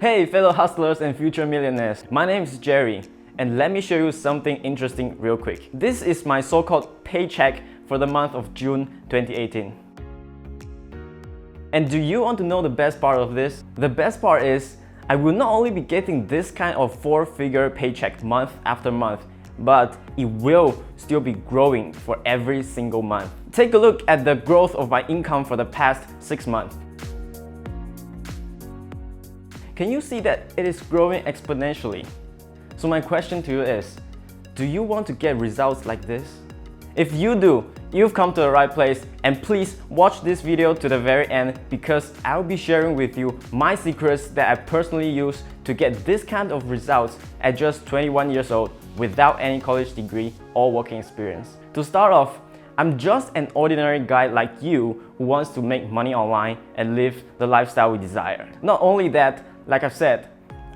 Hey fellow hustlers and future millionaires, my name is Jerry and let me show you something interesting real quick. This is my so-called paycheck for the month of June 2018. And do you want to know the best part of this? The best part is I will not only be getting this kind of 4-figure paycheck month after month, but it will still be growing for every single month. Take a look at the growth of my income for the past 6 months. Can you see that it is growing exponentially? So my question to you is, do you want to get results like this? If you do, you've come to the right place, and please watch this video to the very end because I'll be sharing with you my secrets that I personally use to get this kind of results at just 21 years old without any college degree or working experience. To start off, I'm just an ordinary guy like you who wants to make money online and live the lifestyle we desire. Not only that, like I've said,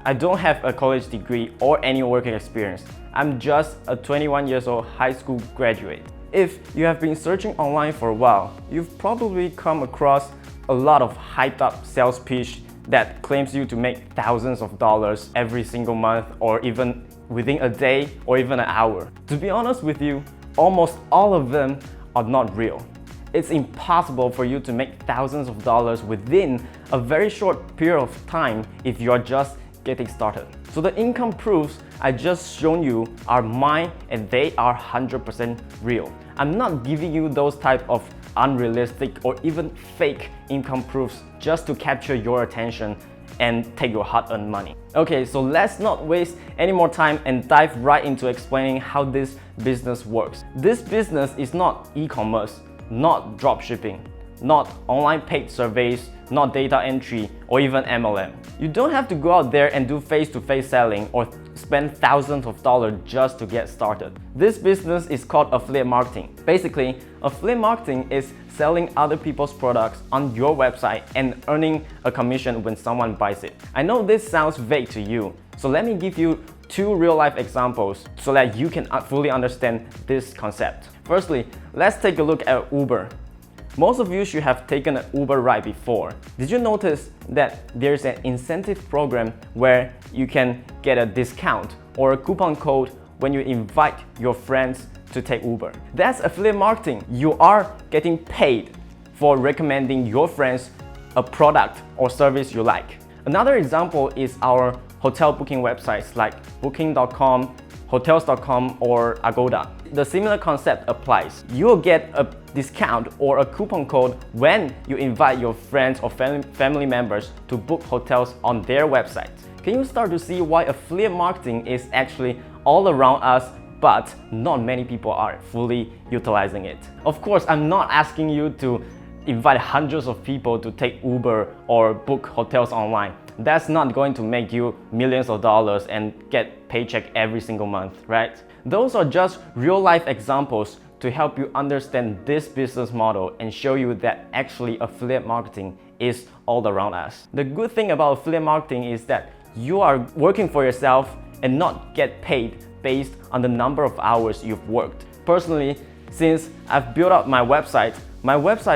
I don't have a college degree or any working experience. I'm just a 21 years old high school graduate. If you have been searching online for a while, you've probably come across a lot of hyped up sales pitch that claims you to make thousands of dollars every single month or even within a day or even an hour. To be honest with you, almost all of them are not real. It's impossible for you to make thousands of dollars within a very short period of time if you're just getting started. So the income proofs I just shown you are mine and they are 100% real. I'm not giving you those type of unrealistic or even fake income proofs just to capture your attention and take your hard-earned money. Okay, so let's not waste any more time and dive right into explaining how this business works. This business is not e-commerce, not dropshipping, not online paid surveys, not data entry, or even MLM. You don't have to go out there and do face-to-face selling or spend thousands of dollars just to get started. This business is called affiliate marketing. Basically, affiliate marketing is selling other people's products on your website and earning a commission when someone buys it. I know this sounds vague to you, so let me give you 2 real-life examples so that you can fully understand this concept. Firstly, let's take a look at Uber. Most of you should have taken an Uber ride before. Did you notice that there's an incentive program where you can get a discount or a coupon code when you invite your friends to take Uber? That's affiliate marketing. You are getting paid for recommending your friends a product or service you like. Another example is our hotel booking websites like booking.com, hotels.com, or Agoda. The similar concept applies. You'll get a discount or a coupon code when you invite your friends or family members to book hotels on their website. Can you start to see why affiliate marketing is actually all around us, but not many people are fully utilizing it? Of course, I'm not asking you to invite hundreds of people to take Uber or book hotels online. That's not going to make you millions of dollars and get paycheck every single month, right? Those are just real life examples to help you understand this business model and show you that actually affiliate marketing is all around us. The good thing about affiliate marketing is that you are working for yourself and not get paid based on the number of hours you've worked. Personally, since I've built up my website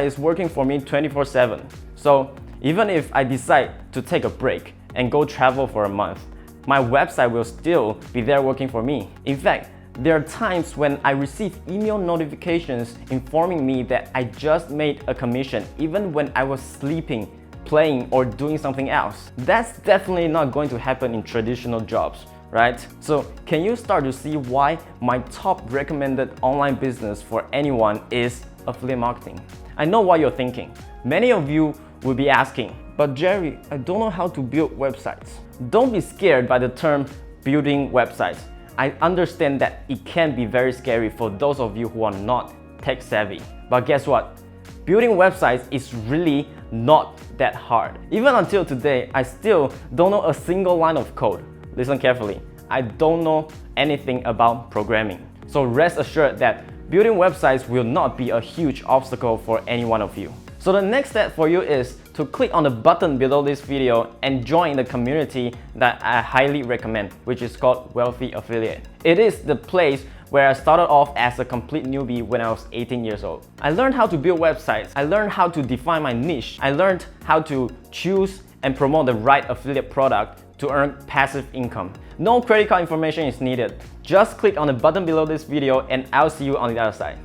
is working for me 24/7. So even if I decide to take a break and go travel for a month, my website will still be there working for me. In fact, there are times when I receive email notifications informing me that I just made a commission even when I was sleeping, playing, or doing something else. That's definitely not going to happen in traditional jobs, right? So can you start to see why my top recommended online business for anyone is affiliate marketing? I know what you're thinking. Many of you will be asking, but Jerry, I don't know how to build websites. Don't be scared by the term building websites. I understand that it can be very scary for those of you who are not tech savvy. But guess what? Building websites is really not that hard. Even until today, I still don't know a single line of code. Listen carefully. I don't know anything about programming. So rest assured that building websites will not be a huge obstacle for any one of you. So the next step for you is to click on the button below this video and join the community that I highly recommend, which is called Wealthy Affiliate. It is the place where I started off as a complete newbie when I was 18 years old. I learned how to build websites. I learned how to define my niche. I learned how to choose and promote the right affiliate product to earn passive income. No credit card information is needed. Just click on the button below this video and I'll see you on the other side.